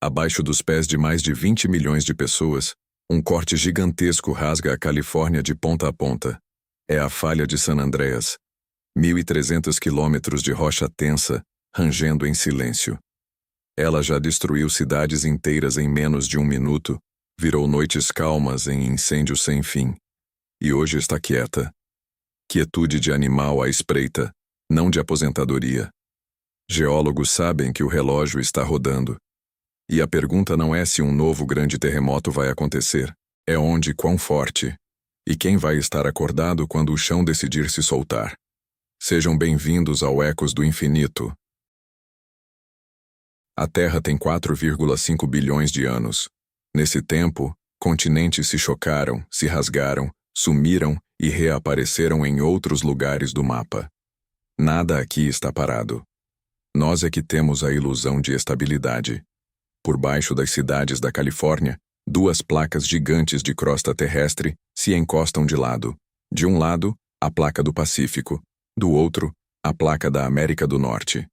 Abaixo dos pés de mais de 20 milhões de pessoas, um corte gigantesco rasga a Califórnia de ponta a ponta. É a falha de San Andreas. 1.300 quilômetros de rocha tensa, rangendo em silêncio. Ela já destruiu cidades inteiras em menos de um minuto, virou noites calmas em incêndios sem fim. E hoje está quieta. Quietude de animal à espreita, não de aposentadoria. Geólogos sabem que o relógio está rodando. E a pergunta não é se um novo grande terremoto vai acontecer, é onde e quão forte. E quem vai estar acordado quando o chão decidir se soltar. Sejam bem-vindos ao Ecos do Infinito. A Terra tem 4,5 bilhões de anos. Nesse tempo, continentes se chocaram, se rasgaram, sumiram e reapareceram em outros lugares do mapa. Nada aqui está parado. Nós é que temos a ilusão de estabilidade. Por baixo das cidades da Califórnia, duas placas gigantes de crosta terrestre se encostam de lado. De um lado, a placa do Pacífico. Do outro, a placa da América do Norte.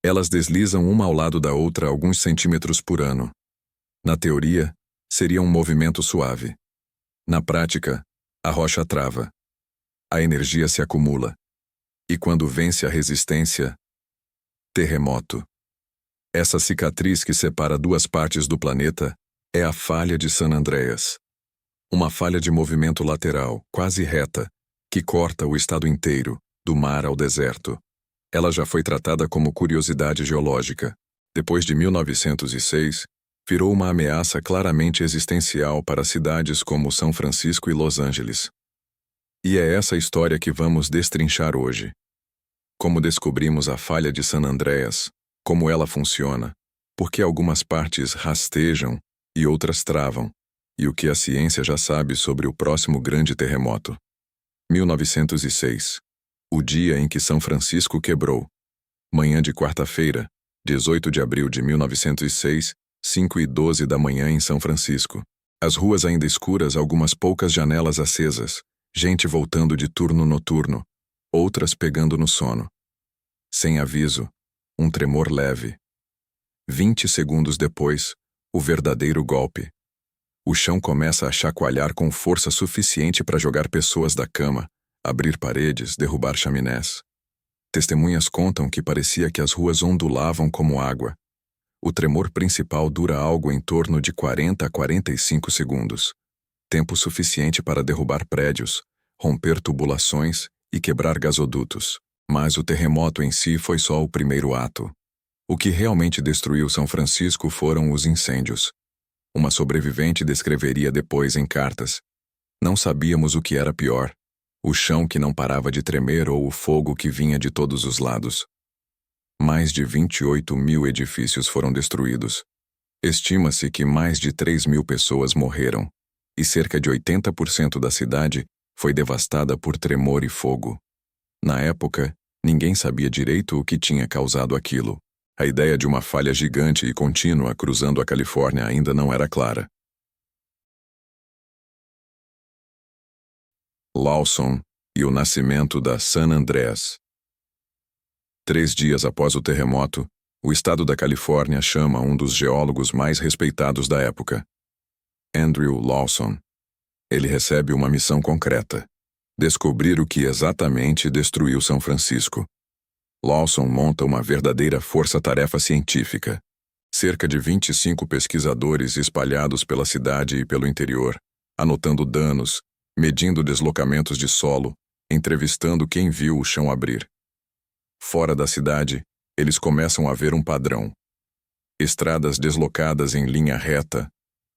Elas deslizam uma ao lado da outra alguns centímetros por ano. Na teoria, seria um movimento suave. Na prática, a rocha trava. A energia se acumula. E quando vence a resistência, terremoto. Essa cicatriz que separa duas partes do planeta é a falha de San Andreas. Uma falha de movimento lateral, quase reta, que corta o estado inteiro, do mar ao deserto. Ela já foi tratada como curiosidade geológica. Depois de 1906, virou uma ameaça claramente existencial para cidades como São Francisco e Los Angeles. E é essa história que vamos destrinchar hoje. Como descobrimos a falha de San Andreas, como ela funciona, por que algumas partes rastejam e outras travam, e o que a ciência já sabe sobre o próximo grande terremoto. 1906. O dia em que São Francisco quebrou. Manhã de quarta-feira, 18 de abril de 1906, 5h12 da manhã em São Francisco. As ruas ainda escuras, algumas poucas janelas acesas, gente voltando de turno noturno, outras pegando no sono. Sem aviso, um tremor leve. 20 segundos depois, o verdadeiro golpe. O chão começa a chacoalhar com força suficiente para jogar pessoas da cama, abrir paredes, derrubar chaminés. Testemunhas contam que parecia que as ruas ondulavam como água. O tremor principal dura algo em torno de 40 a 45 segundos. Tempo suficiente para derrubar prédios, romper tubulações e quebrar gasodutos. Mas o terremoto em si foi só o primeiro ato. O que realmente destruiu São Francisco foram os incêndios. Uma sobrevivente descreveria depois em cartas. Não sabíamos o que era pior. O chão que não parava de tremer ou o fogo que vinha de todos os lados. Mais de 28 mil edifícios foram destruídos. Estima-se que mais de 3.000 pessoas morreram, e cerca de 80% da cidade foi devastada por tremor e fogo. Na época, ninguém sabia direito o que tinha causado aquilo. A ideia de uma falha gigante e contínua cruzando a Califórnia ainda não era clara. Lawson e o nascimento da San Andreas. 3 dias após o terremoto, o estado da Califórnia chama um dos geólogos mais respeitados da época, Andrew Lawson. Ele recebe uma missão concreta: descobrir o que exatamente destruiu São Francisco. Lawson monta uma verdadeira força-tarefa científica. Cerca de 25 pesquisadores espalhados pela cidade e pelo interior, anotando danos, medindo deslocamentos de solo, entrevistando quem viu o chão abrir. Fora da cidade, eles começam a ver um padrão. Estradas deslocadas em linha reta,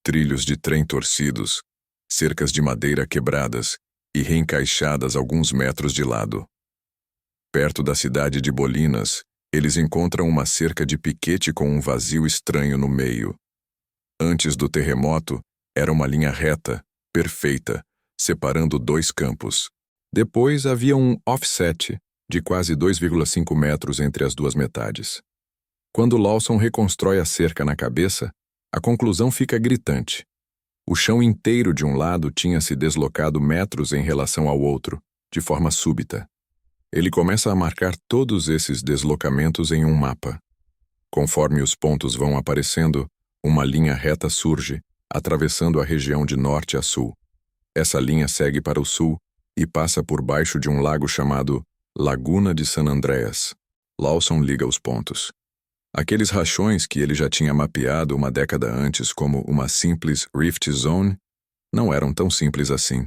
trilhos de trem torcidos, cercas de madeira quebradas e reencaixadas alguns metros de lado. Perto da cidade de Bolinas, eles encontram uma cerca de piquete com um vazio estranho no meio. Antes do terremoto, era uma linha reta, perfeita, separando 2 campos. Depois havia um offset de quase 2,5 metros entre as duas metades. Quando Lawson reconstrói a cerca na cabeça, a conclusão fica gritante. O chão inteiro de um lado tinha se deslocado metros em relação ao outro, de forma súbita. Ele começa a marcar todos esses deslocamentos em um mapa. Conforme os pontos vão aparecendo, Uma linha reta surge, atravessando a região de norte a sul. Essa linha segue para o sul e passa por baixo de um lago chamado Laguna de San Andreas. Lawson liga os pontos. Aqueles rachões que ele já tinha mapeado uma década antes como uma simples Rift Zone não eram tão simples assim.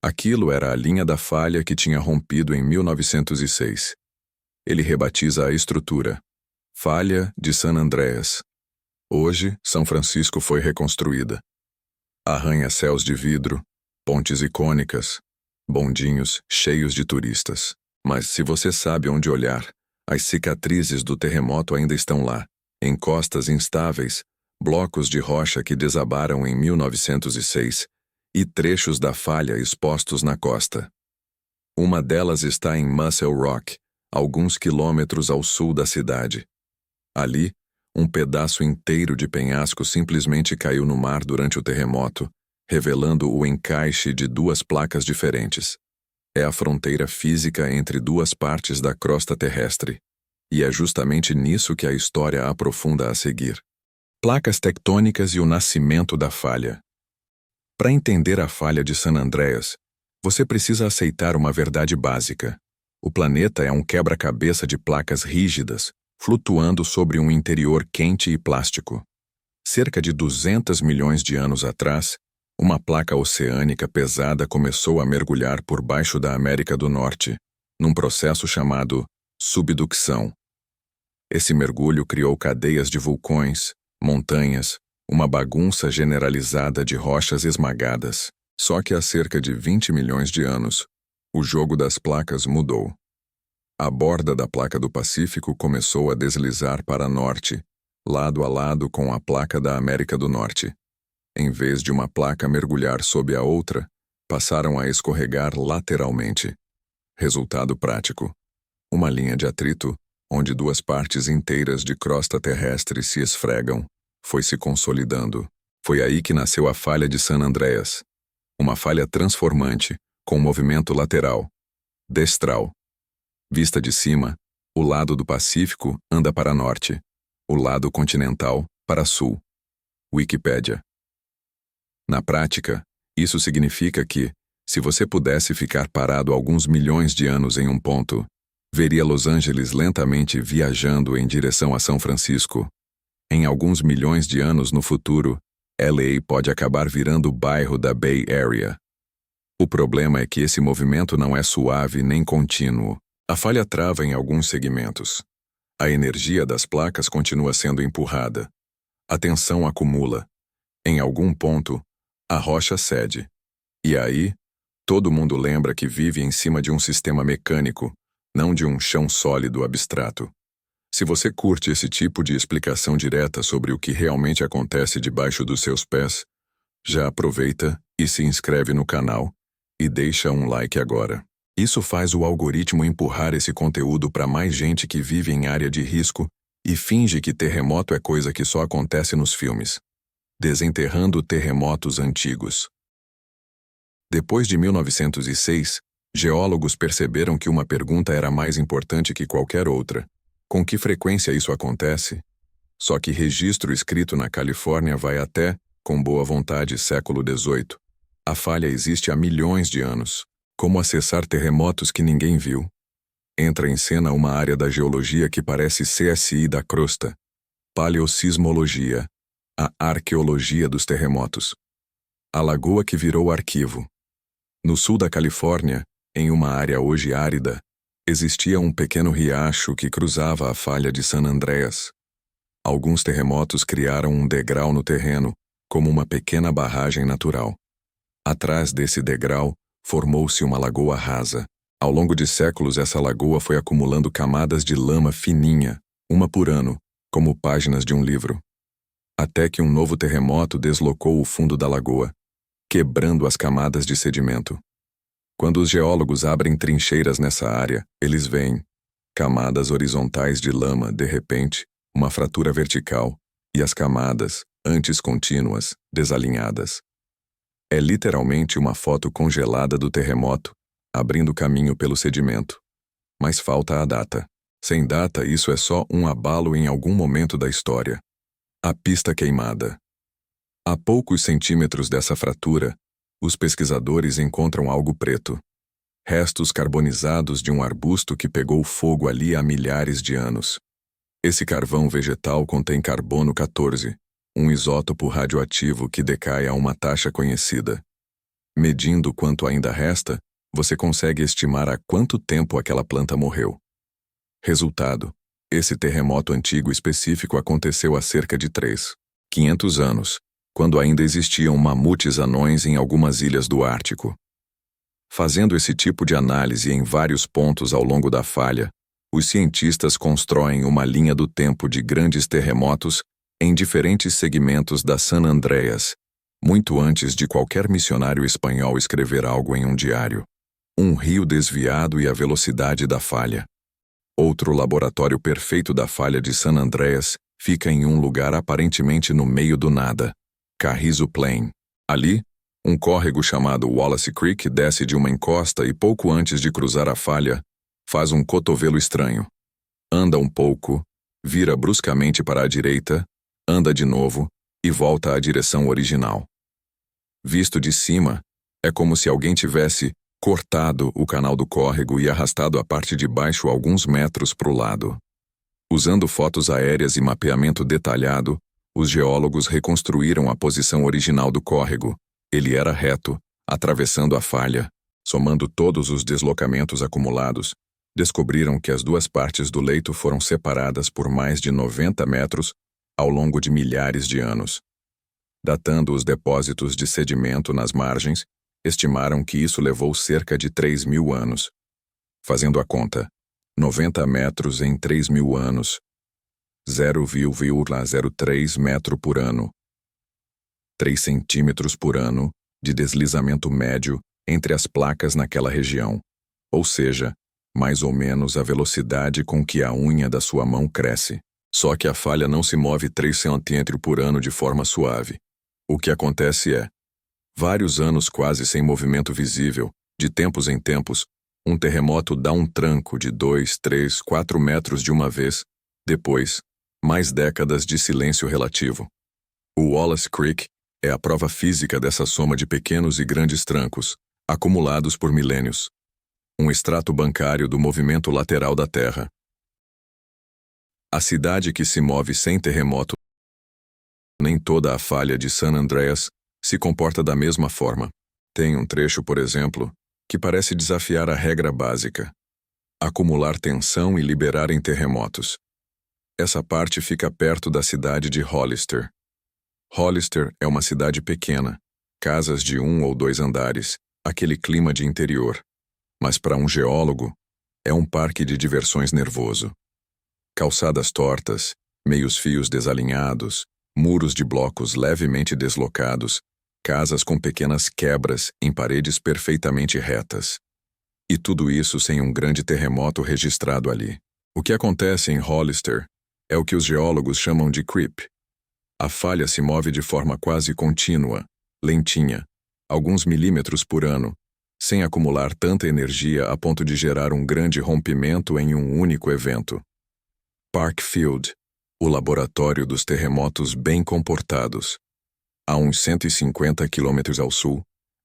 Aquilo era a linha da falha que tinha rompido em 1906. Ele rebatiza a estrutura Falha de San Andreas. Hoje, São Francisco foi reconstruída. Arranha-céus de vidro, pontes icônicas, bondinhos cheios de turistas. Mas se você sabe onde olhar, as cicatrizes do terremoto ainda estão lá, encostas instáveis, blocos de rocha que desabaram em 1906 e trechos da falha expostos na costa. Uma delas está em Muscle Rock, alguns quilômetros ao sul da cidade. Ali, um pedaço inteiro de penhasco simplesmente caiu no mar durante o terremoto, revelando o encaixe de duas placas diferentes. É a fronteira física entre duas partes da crosta terrestre, e é justamente nisso que a história aprofunda a seguir. Placas tectônicas e o nascimento da falha. Para entender a falha de San Andreas, você precisa aceitar uma verdade básica. O planeta é um quebra-cabeça de placas rígidas, flutuando sobre um interior quente e plástico. Cerca de 200 milhões de anos atrás, uma placa oceânica pesada começou a mergulhar por baixo da América do Norte, num processo chamado subducção. Esse mergulho criou cadeias de vulcões, montanhas, uma bagunça generalizada de rochas esmagadas. Só que há cerca de 20 milhões de anos, o jogo das placas mudou. A borda da placa do Pacífico começou a deslizar para norte, lado a lado com a placa da América do Norte. Em vez de uma placa mergulhar sob a outra, passaram a escorregar lateralmente. Resultado prático: uma linha de atrito, onde duas partes inteiras de crosta terrestre se esfregam, foi se consolidando. Foi aí que nasceu a falha de San Andreas. Uma falha transformante, com movimento lateral, destral. Vista de cima, o lado do Pacífico anda para norte, o lado continental para sul. Wikipédia. Na prática, isso significa que, se você pudesse ficar parado alguns milhões de anos em um ponto, veria Los Angeles lentamente viajando em direção a São Francisco. Em alguns milhões de anos no futuro, LA pode acabar virando o bairro da Bay Area. O problema é que esse movimento não é suave nem contínuo. A falha trava em alguns segmentos. A energia das placas continua sendo empurrada. A tensão acumula. Em algum ponto, a rocha cede. E aí, todo mundo lembra que vive em cima de um sistema mecânico, não de um chão sólido abstrato. Se você curte esse tipo de explicação direta sobre o que realmente acontece debaixo dos seus pés, já aproveita e se inscreve no canal e deixa um like agora. Isso faz o algoritmo empurrar esse conteúdo para mais gente que vive em área de risco e finge que terremoto é coisa que só acontece nos filmes. Desenterrando terremotos antigos. Depois de 1906, geólogos perceberam que uma pergunta era mais importante que qualquer outra. Com que frequência isso acontece? Só que registro escrito na Califórnia vai até, com boa vontade, século XVIII. A falha existe há milhões de anos. Como acessar terremotos que ninguém viu? Entra em cena uma área da geologia que parece CSI da crosta. Paleossismologia, a arqueologia dos terremotos. A lagoa que virou arquivo. No sul da Califórnia, em uma área hoje árida, existia um pequeno riacho que cruzava a falha de San Andreas. Alguns terremotos criaram um degrau no terreno, como uma pequena barragem natural. Atrás desse degrau, formou-se uma lagoa rasa. Ao longo de séculos, essa lagoa foi acumulando camadas de lama fininha, uma por ano, como páginas de um livro. Até que um novo terremoto deslocou o fundo da lagoa, quebrando as camadas de sedimento. Quando os geólogos abrem trincheiras nessa área, eles veem camadas horizontais de lama, de repente, uma fratura vertical, e as camadas, antes contínuas, desalinhadas. É literalmente uma foto congelada do terremoto, abrindo caminho pelo sedimento. Mas falta a data. Sem data, isso é só um abalo em algum momento da história. A pista queimada. A poucos centímetros dessa fratura, os pesquisadores encontram algo preto. Restos carbonizados de um arbusto que pegou fogo ali há milhares de anos. Esse carvão vegetal contém carbono 14, um isótopo radioativo que decai a uma taxa conhecida. Medindo quanto ainda resta, você consegue estimar há quanto tempo aquela planta morreu. Resultado: esse terremoto antigo específico aconteceu há cerca de 3.500 anos, quando ainda existiam mamutes anões em algumas ilhas do Ártico. Fazendo esse tipo de análise em vários pontos ao longo da falha, os cientistas constroem uma linha do tempo de grandes terremotos em diferentes segmentos da San Andreas, muito antes de qualquer missionário espanhol escrever algo em um diário. Um rio desviado e a velocidade da falha. Outro laboratório perfeito da falha de San Andreas fica em um lugar aparentemente no meio do nada, Carrizo Plain. Ali, um córrego chamado Wallace Creek desce de uma encosta e pouco antes de cruzar a falha, faz um cotovelo estranho. Anda um pouco, vira bruscamente para a direita, anda de novo e volta à direção original. Visto de cima, é como se alguém tivesse cortado o canal do córrego e arrastado a parte de baixo alguns metros para o lado. Usando fotos aéreas e mapeamento detalhado, os geólogos reconstruíram a posição original do córrego. Ele era reto, atravessando a falha. Somando todos os deslocamentos acumulados, descobriram que as duas partes do leito foram separadas por mais de 90 metros ao longo de milhares de anos. Datando os depósitos de sedimento nas margens, estimaram que isso levou cerca de 3.000 anos. Fazendo a conta, 90 metros em 3.000 anos, 0,03 metro por ano, 3 centímetros por ano de deslizamento médio entre as placas naquela região, ou seja, mais ou menos a velocidade com que a unha da sua mão cresce. Só que a falha não se move 3 centímetros por ano de forma suave. O que acontece é, vários anos quase sem movimento visível, de tempos em tempos, um terremoto dá um tranco de 2, 3, 4 metros de uma vez, depois, mais décadas de silêncio relativo. O Wallace Creek é a prova física dessa soma de pequenos e grandes trancos, acumulados por milênios. Um extrato bancário do movimento lateral da Terra. A cidade que se move sem terremoto, nem toda a falha de San Andreas, se comporta da mesma forma. Tem um trecho, por exemplo, que parece desafiar a regra básica: acumular tensão e liberar em terremotos. Essa parte fica perto da cidade de Hollister. Hollister é uma cidade pequena, casas de 1 ou 2 andares, aquele clima de interior. Mas para um geólogo, é um parque de diversões nervoso. Calçadas tortas, meios fios desalinhados, muros de blocos levemente deslocados, casas com pequenas quebras em paredes perfeitamente retas. E tudo isso sem um grande terremoto registrado ali. O que acontece em Hollister é o que os geólogos chamam de creep. A falha se move de forma quase contínua, lentinha, alguns milímetros por ano, sem acumular tanta energia a ponto de gerar um grande rompimento em um único evento. Parkfield, o laboratório dos terremotos bem comportados. A uns 150 quilômetros ao sul,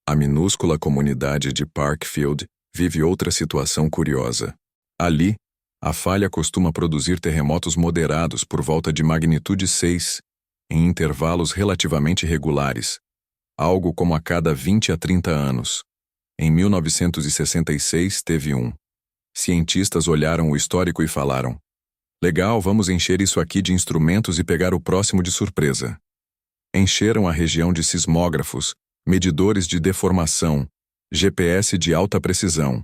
a minúscula comunidade de Parkfield vive outra situação curiosa. Ali, a falha costuma produzir terremotos moderados por volta de magnitude 6, em intervalos relativamente regulares, algo como a cada 20 a 30 anos. Em 1966 teve um. Cientistas olharam o histórico e falaram: legal, vamos encher isso aqui de instrumentos e pegar o próximo de surpresa. Encheram a região de sismógrafos, medidores de deformação, GPS de alta precisão.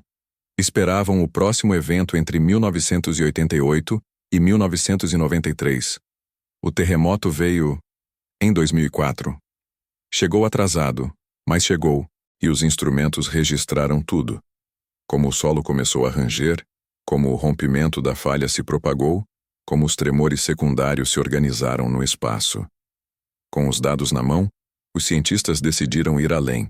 Esperavam o próximo evento entre 1988 e 1993. O terremoto veio em 2004. Chegou atrasado, mas chegou, e os instrumentos registraram tudo. Como o solo começou a ranger, como o rompimento da falha se propagou, como os tremores secundários se organizaram no espaço. Com os dados na mão, os cientistas decidiram ir além,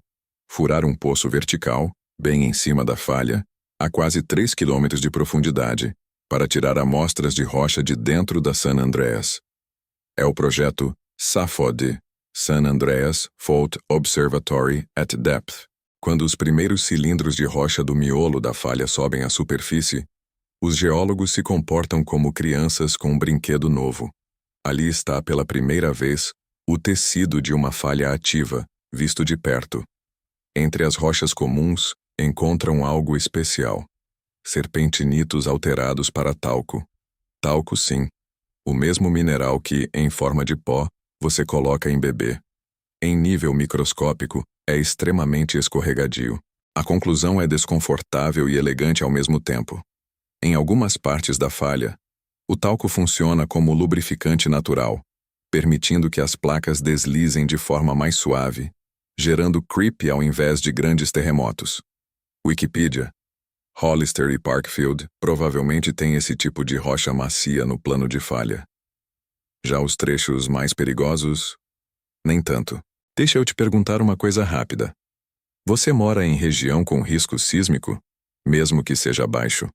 furar um poço vertical, bem em cima da falha, a quase 3 quilômetros de profundidade, para tirar amostras de rocha de dentro da San Andreas. É o projeto SAFOD, San Andreas Fault Observatory at Depth. Quando os primeiros cilindros de rocha do miolo da falha sobem à superfície, os geólogos se comportam como crianças com um brinquedo novo. Ali está pela primeira vez o tecido de uma falha ativa, visto de perto. Entre as rochas comuns, encontram algo especial. Serpentinitos alterados para talco. Talco, sim. O mesmo mineral que, em forma de pó, você coloca em bebê. Em nível microscópico, é extremamente escorregadio. A conclusão é desconfortável e elegante ao mesmo tempo. Em algumas partes da falha, o talco funciona como lubrificante natural, permitindo que as placas deslizem de forma mais suave, gerando creep ao invés de grandes terremotos. Wikipedia. Hollister e Parkfield provavelmente têm esse tipo de rocha macia no plano de falha. Já os trechos mais perigosos, nem tanto. Deixa eu te perguntar uma coisa rápida. Você mora em região com risco sísmico, mesmo que seja baixo?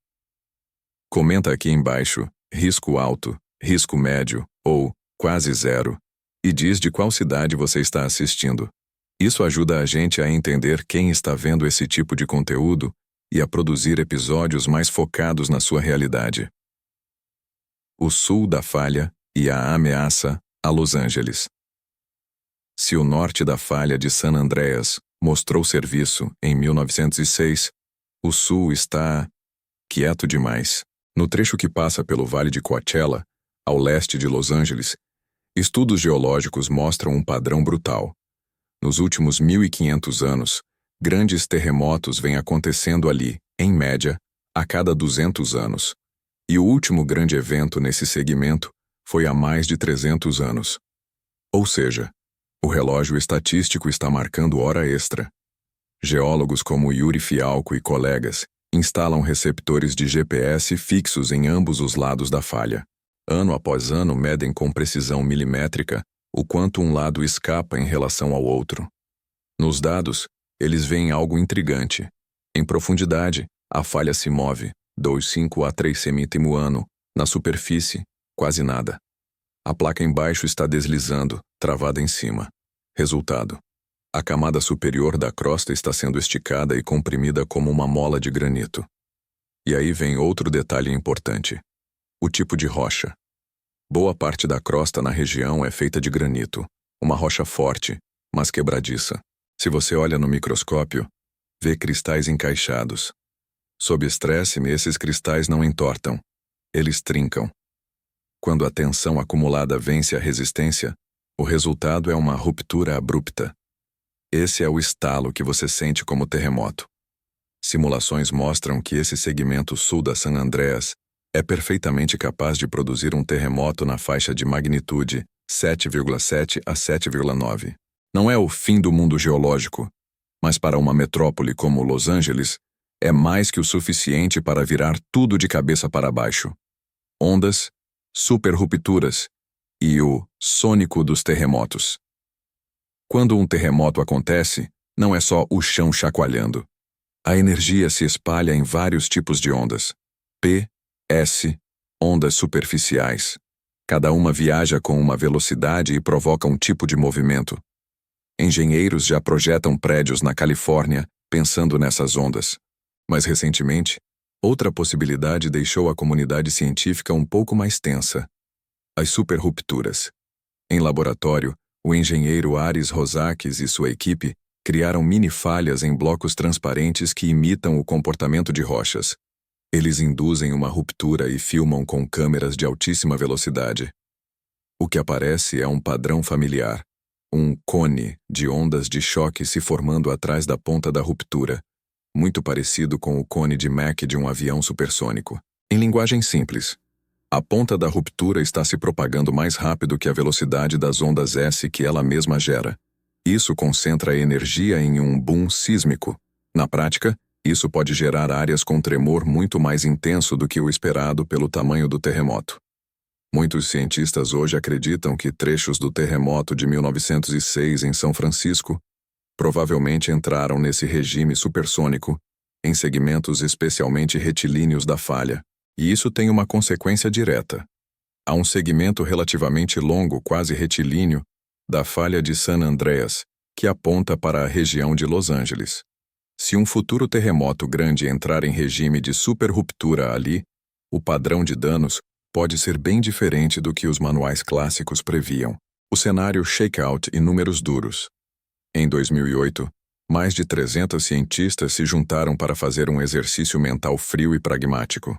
Comenta aqui embaixo, risco alto, risco médio ou quase zero, e diz de qual cidade você está assistindo. Isso ajuda a gente a entender quem está vendo esse tipo de conteúdo e a produzir episódios mais focados na sua realidade. O sul da falha e a ameaça a Los Angeles. Se o norte da falha de San Andreas mostrou serviço em 1906, o sul está quieto demais. No trecho que passa pelo Vale de Coachella, ao leste de Los Angeles, estudos geológicos mostram um padrão brutal. Nos últimos 1.500 anos, grandes terremotos vêm acontecendo ali, em média, a cada 200 anos. E o último grande evento nesse segmento foi há mais de 300 anos. Ou seja, o relógio estatístico está marcando hora extra. Geólogos como Yuri Fialco e colegas instalam receptores de GPS fixos em ambos os lados da falha. Ano após ano medem com precisão milimétrica o quanto um lado escapa em relação ao outro. Nos dados, eles veem algo intrigante. Em profundidade, a falha se move, 2,5 a 3 cm ano, na superfície, quase nada. A placa embaixo está deslizando, travada em cima. Resultado: a camada superior da crosta está sendo esticada e comprimida como uma mola de granito. E aí vem outro detalhe importante: o tipo de rocha. Boa parte da crosta na região é feita de granito, uma rocha forte, mas quebradiça. Se você olha no microscópio, vê cristais encaixados. Sob estresse, esses cristais não entortam, eles trincam. Quando a tensão acumulada vence a resistência, o resultado é uma ruptura abrupta. Esse é o estalo que você sente como terremoto. Simulações mostram que esse segmento sul da San Andreas é perfeitamente capaz de produzir um terremoto na faixa de magnitude 7,7 a 7,9. Não é o fim do mundo geológico, mas para uma metrópole como Los Angeles, é mais que o suficiente para virar tudo de cabeça para baixo. Ondas, superrupturas e o sônico dos terremotos. Quando um terremoto acontece, não é só o chão chacoalhando. A energia se espalha em vários tipos de ondas. P, S, ondas superficiais. Cada uma viaja com uma velocidade e provoca um tipo de movimento. Engenheiros já projetam prédios na Califórnia pensando nessas ondas. Mas recentemente, outra possibilidade deixou a comunidade científica um pouco mais tensa: as superrupturas. Em laboratório, o engenheiro Aris Rosakis e sua equipe criaram mini-falhas em blocos transparentes que imitam o comportamento de rochas. Eles induzem uma ruptura e filmam com câmeras de altíssima velocidade. O que aparece é um padrão familiar, um cone de ondas de choque se formando atrás da ponta da ruptura, muito parecido com o cone de Mach de um avião supersônico. Em linguagem simples, a ponta da ruptura está se propagando mais rápido que a velocidade das ondas S que ela mesma gera. Isso concentra a energia em um boom sísmico. Na prática, isso pode gerar áreas com tremor muito mais intenso do que o esperado pelo tamanho do terremoto. Muitos cientistas hoje acreditam que trechos do terremoto de 1906 em São Francisco provavelmente entraram nesse regime supersônico, em segmentos especialmente retilíneos da falha, e isso tem uma consequência direta. Há um segmento relativamente longo, quase retilíneo, da falha de San Andreas, que aponta para a região de Los Angeles. Se um futuro terremoto grande entrar em regime de superruptura ali, o padrão de danos pode ser bem diferente do que os manuais clássicos previam. O cenário shakeout e números duros. Em 2008, mais de 300 cientistas se juntaram para fazer um exercício mental frio e pragmático.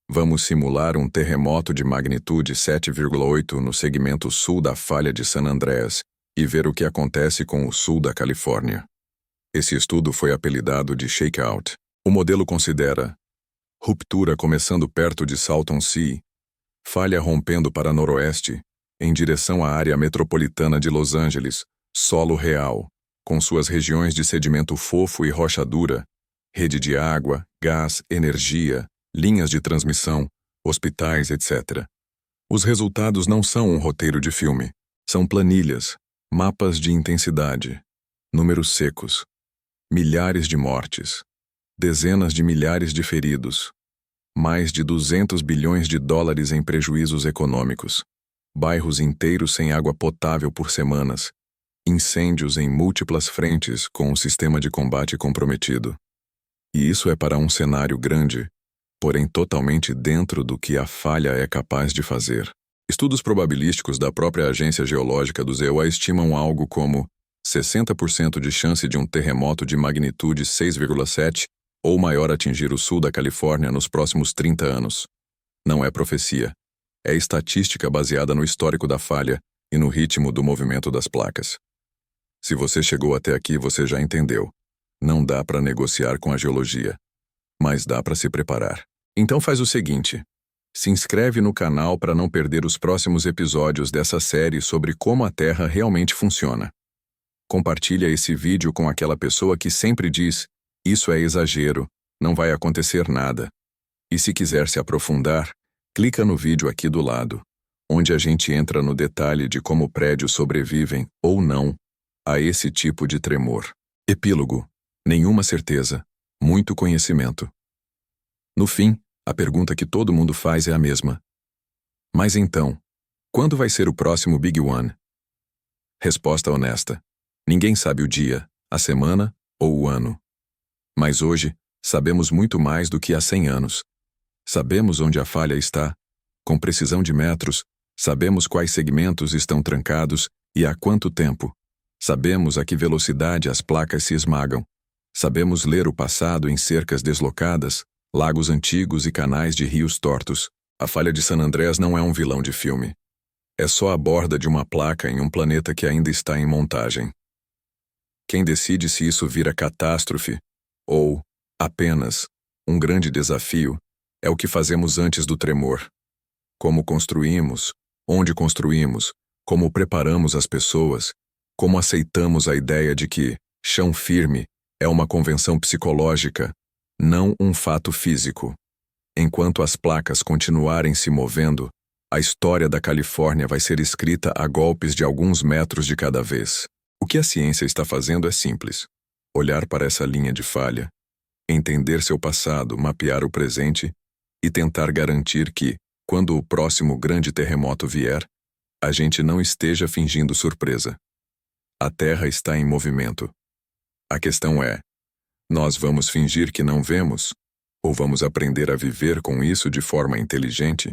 Vamos simular um terremoto de magnitude 7,8 no segmento sul da falha de San Andreas e ver o que acontece com o sul da Califórnia. Esse estudo foi apelidado de shakeout. O modelo considera ruptura começando perto de Salton Sea, falha rompendo para noroeste, em direção à área metropolitana de Los Angeles, solo real, com suas regiões de sedimento fofo e rocha dura, rede de água, gás, energia, linhas de transmissão, hospitais, etc. Os resultados não são um roteiro de filme, são planilhas, mapas de intensidade, números secos, milhares de mortes, dezenas de milhares de feridos, mais de 200 bilhões de dólares em prejuízos econômicos, bairros inteiros sem água potável por semanas, incêndios em múltiplas frentes com o sistema de combate comprometido. E isso é para um cenário grande, porém totalmente dentro do que a falha é capaz de fazer. Estudos probabilísticos da própria Agência Geológica do EUA estimam algo como 60% de chance de um terremoto de magnitude 6,7 ou maior atingir o sul da Califórnia nos próximos 30 anos. Não é profecia. É estatística baseada no histórico da falha e no ritmo do movimento das placas. Se você chegou até aqui, você já entendeu. Não dá para negociar com a geologia, mas dá para se preparar. Então faz o seguinte: se inscreve no canal para não perder os próximos episódios dessa série sobre como a Terra realmente funciona. Compartilha esse vídeo com aquela pessoa que sempre diz: isso é exagero, não vai acontecer nada. E se quiser se aprofundar, clica no vídeo aqui do lado, onde a gente entra no detalhe de como prédios sobrevivem, ou não, a esse tipo de tremor. Epílogo: nenhuma certeza, muito conhecimento. No fim, a pergunta que todo mundo faz é a mesma. Mas então, quando vai ser o próximo Big One? Resposta honesta: ninguém sabe o dia, a semana ou o ano. Mas hoje, sabemos muito mais do que há 100 anos. Sabemos onde a falha está, com precisão de metros, sabemos quais segmentos estão trancados e há quanto tempo. Sabemos a que velocidade as placas se esmagam. Sabemos ler o passado em cercas deslocadas, lagos antigos e canais de rios tortos. A falha de San Andreas não é um vilão de filme. É só a borda de uma placa em um planeta que ainda está em montagem. Quem decide se isso vira catástrofe, ou, apenas, um grande desafio, é o que fazemos antes do tremor. Como construímos, onde construímos, como preparamos as pessoas, como aceitamos a ideia de que chão firme é uma convenção psicológica, não um fato físico. Enquanto as placas continuarem se movendo, a história da Califórnia vai ser escrita a golpes de alguns metros de cada vez. O que a ciência está fazendo é simples: olhar para essa linha de falha, entender seu passado, mapear o presente e tentar garantir que, quando o próximo grande terremoto vier, a gente não esteja fingindo surpresa. A Terra está em movimento. A questão é: nós vamos fingir que não vemos? Ou vamos aprender a viver com isso de forma inteligente?